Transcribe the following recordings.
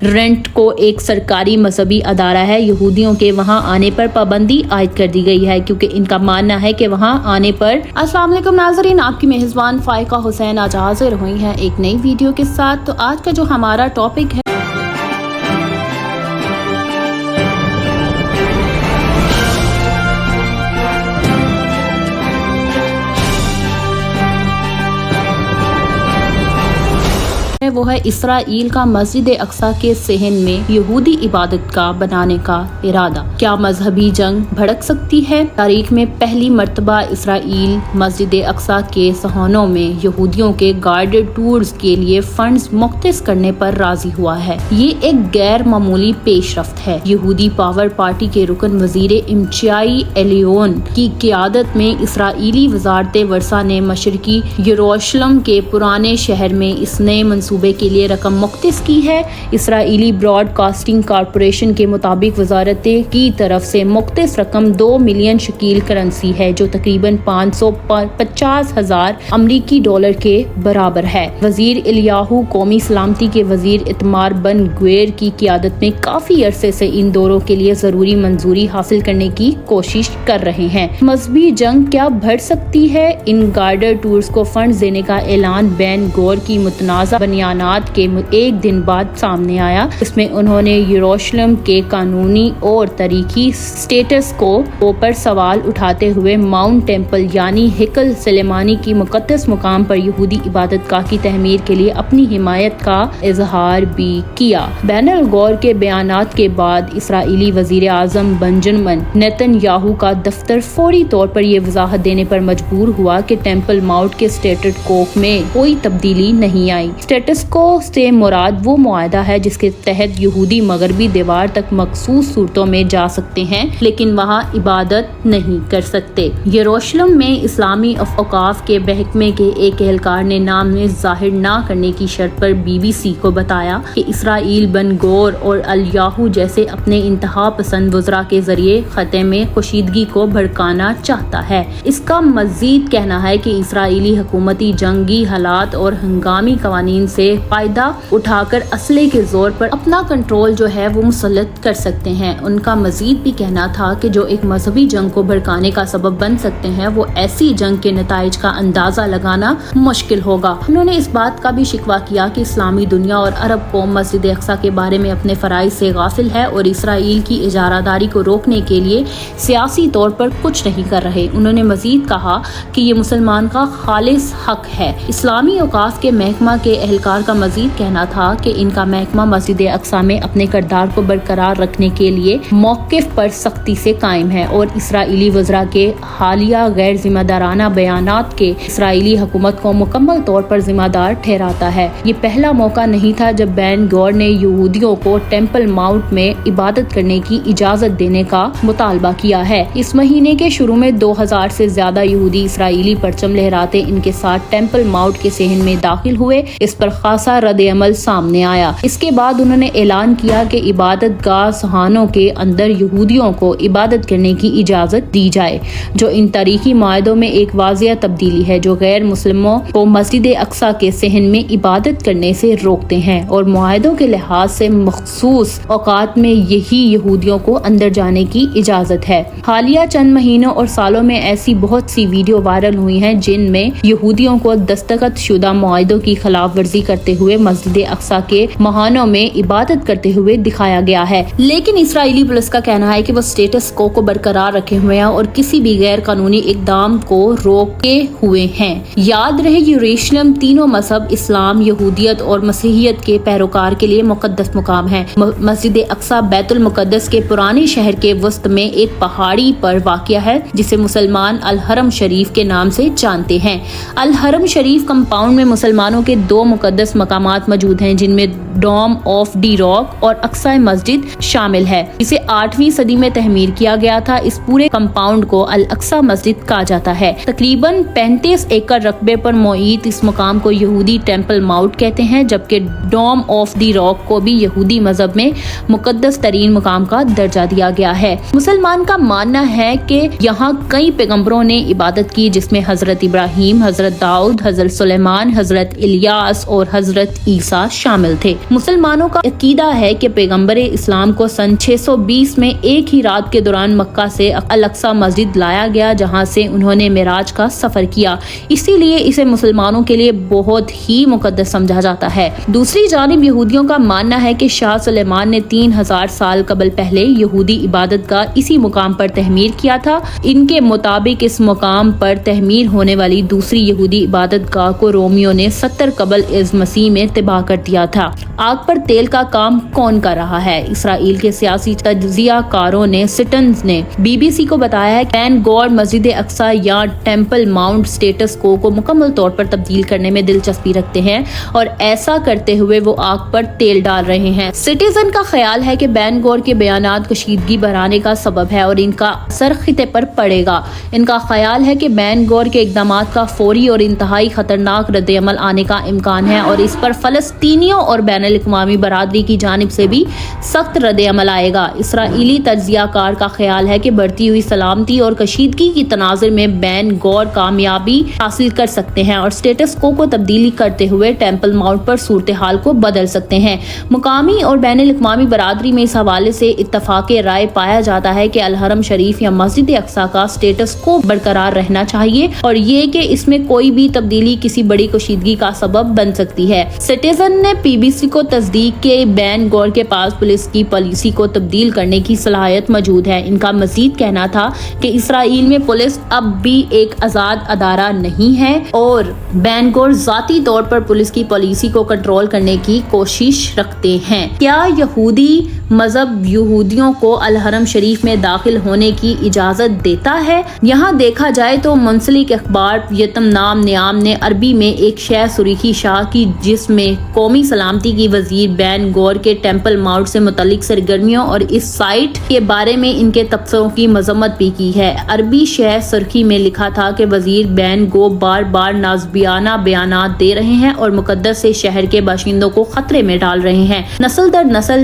Rent کو ایک سرکاری مذہبی ادارہ ہے، یہودیوں کے وہاں آنے پر پابندی عائد کر دی گئی ہے کیونکہ ان کا ماننا ہے کہ وہاں آنے پر۔ السلام علیکم ناظرین، آپ کی میزبان فائقہ حسین آج حاضر ہوئی ہیں ایک نئی ویڈیو کے ساتھ۔ تو آج کا جو ہمارا ٹاپک ہے وہ ہے اسرائیل کا مسجد اقصی کے صحن میں یہودی عبادت گاہ بنانے کا ارادہ۔ کیا مذہبی جنگ بھڑک سکتی ہے؟ تاریخ میں پہلی مرتبہ اسرائیل مسجد اقصی کے صحنوں میں یہودیوں کے گائیڈڈ ٹورز کے لیے فنڈز مختص کرنے پر راضی ہوا ہے۔ یہ ایک غیر معمولی پیش رفت ہے۔ یہودی پاور پارٹی کے رکن وزیر امچائی ایلیون کی قیادت میں اسرائیلی وزارت ورثہ نے مشرقی یروشلم کے پرانے شہر میں اس نئے منصوبے کے لیے رقم مختص کی ہے۔ اسرائیلی براڈ کاسٹنگ کارپوریشن کے مطابق وزارت کی طرف سے مختص رقم 2 ملین شکیل کرنسی ہے جو تقریباً 550,000 امریکی ڈالر کے برابر ہے۔ وزیر الیاہو قومی سلامتی کے وزیر اتمار بن گویر کی قیادت میں کافی عرصے سے ان دوروں کے لیے ضروری منظوری حاصل کرنے کی کوشش کر رہے ہیں۔ مذہبی جنگ کیا بڑھ سکتی ہے؟ ان گائیڈڈ ٹورز کو فنڈز دینے کا اعلان بین گور کی متنازع بیانات کے ایک دن بعد سامنے آیا۔ اس میں انہوں نے یروشلم کے قانونی اور تاریخی سٹیٹس کو پر سوال اٹھاتے ہوئے ماؤنٹ ٹیمپل یعنی ہیکل سلیمانی کی مقدس مقام پر یہودی عبادت گاہ کی تعمیر کے لیے اپنی حمایت کا اظہار بھی کیا۔ بین الغور کے بیانات کے بعد اسرائیلی وزیر اعظم بنجمن نیتن یاہو کا دفتر فوری طور پر یہ وضاحت دینے پر مجبور ہوا کہ ٹیمپل ماؤنٹ کے سٹیٹس کو میں کوئی تبدیلی نہیں آئی۔ سٹیٹس کو سے مراد وہ معاہدہ ہے جس کے تحت یہودی مغربی دیوار تک مخصوص صورتوں میں جا سکتے ہیں لیکن وہاں عبادت نہیں کر سکتے۔ یروشلم میں اسلامی اوقاف کے محکمے کے ایک اہلکار نے نام ظاہر نہ کرنے کی شرط پر BBC کو بتایا کہ اسرائیل بن گور اور الیاہو جیسے اپنے انتہا پسند وزراء کے ذریعے خطے میں کشیدگی کو بھڑکانا چاہتا ہے۔ اس کا مزید کہنا ہے کہ اسرائیلی حکومتی جنگی حالات اور ہنگامی قوانین سے فائدہ اٹھا کر اسلحے کے زور پر اپنا کنٹرول جو ہے وہ مسلط کر سکتے ہیں۔ ان کا مزید بھی کہنا تھا کہ جو ایک مذہبی جنگ کو بھڑکانے کا سبب بن سکتے ہیں وہ ایسی جنگ کے نتائج کا اندازہ لگانا مشکل ہوگا۔ انہوں نے اس بات کا بھی شکوہ کیا کہ اسلامی دنیا اور عرب قوم مسجد اقصی کے بارے میں اپنے فرائض سے غافل ہے اور اسرائیل کی اجارہ داری کو روکنے کے لیے سیاسی طور پر کچھ نہیں کر رہے۔ انہوں نے مزید کہا کہ یہ مسلمان کا خالص حق ہے۔ اسلامی اوقاف کے محکمہ کے اہلکار کا مزید کہنا تھا کہ ان کا محکمہ مسجد اقصی میں اپنے کردار کو برقرار رکھنے کے لیے موقف پر سختی سے قائم ہے اور اسرائیلی وزراء کے حالیہ غیر ذمہ دارانہ بیانات کے اسرائیلی حکومت کو مکمل طور پر ذمہ دار ٹھہراتا ہے۔ یہ پہلا موقع نہیں تھا جب بین گور نے یہودیوں کو ٹیمپل ماؤنٹ میں عبادت کرنے کی اجازت دینے کا مطالبہ کیا ہے۔ اس مہینے کے شروع میں 2000 سے زیادہ یہودی اسرائیلی پرچم لہراتے ان کے ساتھ ٹیمپل ماؤنٹ کے صحن میں داخل ہوئے۔ اس پر خاصا رد عمل سامنے آیا۔ اس کے بعد انہوں نے اعلان کیا کہ عبادت گاہ صحنوں کے اندر یہودیوں کو عبادت کرنے کی اجازت دی جائے، جو ان تاریخی معاہدوں میں ایک واضح تبدیلی ہے جو غیر مسلموں کو مسجد اقصی کے صحن میں عبادت کرنے سے روکتے ہیں اور معاہدوں کے لحاظ سے مخصوص اوقات میں یہی یہودیوں کو اندر جانے کی اجازت ہے۔ حالیہ چند مہینوں اور سالوں میں ایسی بہت سی ویڈیو وائرل ہوئی ہیں جن میں یہودیوں کو دستخط شدہ معاہدوں کی خلاف ورزی کرتے ہوئے مسجد اقصی کے مہانوں میں عبادت کرتے ہوئے دکھایا گیا ہے، لیکن اسرائیلی پولیس کا کہنا ہے کہ وہ سٹیٹس کو برقرار رکھے ہوئے ہیں اور کسی بھی غیر قانونی اقدام کو روکے ہوئے ہیں۔ یاد رہے یروشلم تینوں مذہب اسلام، یہودیت اور مسیحیت کے پیروکار کے لیے مقدس مقام ہے۔ مسجد اقصی بیت المقدس کے پرانے شہر کے وسط میں ایک پہاڑی پر واقع ہے جسے مسلمان الحرم شریف کے نام سے جانتے ہیں۔ الحرم شریف کمپاؤنڈ میں مسلمانوں کے 2 مقدس مقامات موجود ہیں جن میں ڈوم آف دی راک اور اقصی مسجد شامل ہے جسے 8ویں صدی میں تعمیر کیا گیا تھا۔ اس پورے کمپاؤنڈ کو الاقصی مسجد کہا جاتا ہے۔ تقریباً 35 ایکڑ رقبے پر محیط اس مقام کو یہودی ٹیمپل ماؤنٹ کہتے ہیں، جبکہ ڈوم آف دی راک کو بھی یہودی مذہب میں مقدس ترین مقام کا درجہ دیا گیا ہے۔ مسلمان کا ماننا ہے کہ یہاں کئی پیغمبروں نے عبادت کی جس میں حضرت ابراہیم، حضرت داؤد، حضرت سلیمان، حضرت الیاس اور حضرت عیسیٰ شامل تھے۔ مسلمانوں کا عقیدہ ہے کہ پیغمبر اسلام کو سن 620 میں ایک ہی رات کے دوران مکہ سے الاقصی مسجد لایا گیا، جہاں سے انہوں نے معراج کا سفر کیا، اسی لیے اسے مسلمانوں کے لیے بہت ہی مقدس سمجھا جاتا ہے۔ دوسری جانب یہودیوں کا ماننا ہے کہ شاہ سلیمان نے 3000 سال قبل پہلے یہودی عبادت گاہ اسی مقام پر تعمیر کیا تھا۔ ان کے مطابق اس مقام پر تعمیر ہونے والی دوسری یہودی عبادت گاہ کو رومیوں نے 70 قبل از مسیح میں تباہ کر دیا تھا۔ آگ پر تیل کا کام کون کر رہا ہے؟ اسرائیل کے سیاسی تجزیہ کاروں نے سٹنز نے BBC کو بتایا ہے کہ بین گور مسجد اقصی یا ٹیمپل ماؤنٹ سٹیٹس کو مکمل طور پر تبدیل کرنے میں دلچسپی رکھتے ہیں اور ایسا کرتے ہوئے وہ آگ پر تیل ڈال رہے ہیں۔ سٹیزن کا خیال ہے کہ بین گور کے بیانات کشیدگی بڑھانے کا سبب ہے اور ان کا اثر خطے پر پڑے گا۔ ان کا خیال ہے کہ بین گور کے اقدامات کا فوری اور انتہائی خطرناک رد عمل آنے کا امکان ہے اور اس پر فلسطینیوں اور بین الاقوامی برادری کی جانب سے بھی سخت رد عمل آئے گا۔ اسرائیلی تجزیہ کار کا خیال ہے کہ بڑھتی ہوئی سلامتی اور کشیدگی کی تناظر میں بین گور کامیابی حاصل کر سکتے ہیں اور سٹیٹس کو تبدیلی کرتے ہوئے ٹیمپل ماؤنٹ پر صورتحال کو بدل سکتے ہیں۔ مقامی اور بین الاقوامی برادری میں اس حوالے سے اتفاق رائے پایا جاتا ہے کہ الحرم شریف یا مسجد اقصی کا سٹیٹس کو برقرار رہنا چاہیے اور یہ کہ اس میں کوئی بھی تبدیلی کسی بڑی کشیدگی کا سبب بن سکتی ہے۔ سٹیزن نے BBC کو تصدیق کہ بین گور کے پاس پولیس کی پالیسی کو تبدیل کرنے کی صلاحیت موجود ہے۔ ان کا مزید کہنا تھا کہ اسرائیل میں پولیس اب بھی ایک آزاد ادارہ نہیں ہے اور بین گور ذاتی طور پر پولیس کی پالیسی کو کنٹرول کرنے کی کوشش رکھتے ہیں۔ کیا یہودی مذہب یہودیوں کو الحرم شریف میں داخل ہونے کی اجازت دیتا ہے؟ یہاں دیکھا جائے تو منسلک اخبار یتم نام نیام نے عربی میں ایک شہ سریخی شاہ کی، جس میں قومی سلامتی کی وزیر بین گور کے ٹیمپل ماؤنٹ سے متعلق سرگرمیوں اور اس سائٹ کے بارے میں ان کے تبصروں کی مذمت بھی کی ہے۔ عربی شہ سرخی میں لکھا تھا کہ وزیر بین گو بار بار نازبیانہ بیانات دے رہے ہیں اور مقدس سے شہر کے باشندوں کو خطرے میں ڈال رہے ہیں، نسل در نسل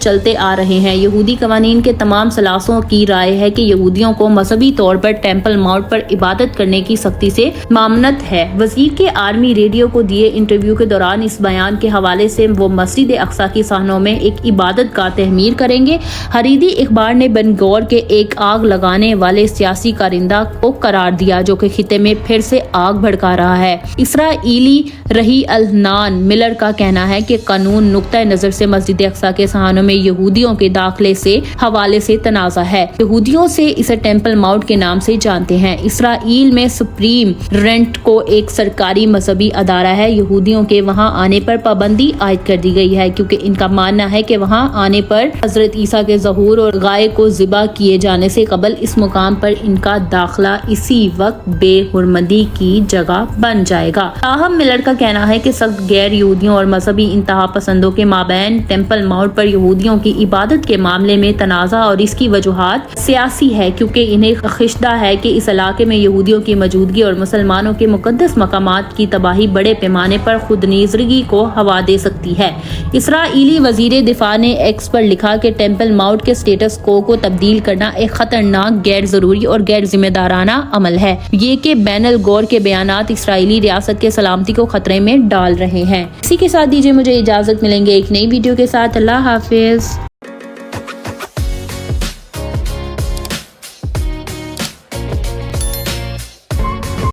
چلتے آ رہے ہیں۔ یہودی قوانین کے تمام ثلاثوں کی رائے ہے کہ یہودیوں کو مذہبی طور پر ٹیمپل ماؤنٹ پر عبادت کرنے کی سختی سے ممانعت ہے۔ وزیر کے آرمی ریڈیو کو دیے انٹرویو کے دوران اس بیان کے حوالے سے وہ مسجد اقصی کی صحنوں میں ایک عبادت گاہ تعمیر کریں گے۔ حریری اخبار نے بین گور کے ایک آگ لگانے والے سیاسی کارندہ کو قرار دیا جو کہ خطے میں پھر سے آگ بھڑکا رہا ہے۔ اسرائیلی رہی النان ملر کا کہنا ہے کہ قانون نقطۂ نظر سے مسجد اقصی کے صحنوں میں یہودیوں کے داخلے سے حوالے سے تنازع ہے۔ یہودیوں سے اسے ٹیمپل ماؤنٹ کے نام سے جانتے ہیں۔ اسرائیل میں سپریم رینٹ کو ایک سرکاری مذہبی ادارہ ہے۔ یہودیوں کے وہاں آنے پر پابندی عائد کر دی گئی ہے کیونکہ ان کا ماننا ہے کہ وہاں آنے پر حضرت عیسیٰ کے ظہور اور گائے کو ذبح کیے جانے سے قبل اس مقام پر ان کا داخلہ اسی وقت بے حرمتی کی جگہ بن جائے گا۔ تاہم ملر کا کہنا ہے کہ سخت غیر یہودیوں اور مذہبی انتہا پسندوں کے مابین ٹیمپل ماؤنٹ پر یہودیوں کی عبادت کے معاملے میں تنازع اور اس کی وجوہات سیاسی ہے کیونکہ انہیں خشدہ ہے کہ اس علاقے میں یہودیوں کی موجودگی اور مسلمانوں کے مقدس مقامات کی تباہی بڑے پیمانے پر خود نیزرگی کو ہوا دے سکتی ہے۔ اسرائیلی وزیر دفاع نے ایکس پر لکھا کہ ٹیمپل ماؤنٹ کے سٹیٹس کو تبدیل کرنا ایک خطرناک، غیر ضروری اور غیر ذمہ دارانہ عمل ہے۔ یہ کہ بین الگور کے بیانات اسرائیلی ریاست کے سلامتی کو خطرے میں ڈال رہے ہیں۔ اسی کے ساتھ دیجیے مجھے اجازت، ملیں گے ایک نئی ویڈیو کے ساتھ۔ اللہ حافظ۔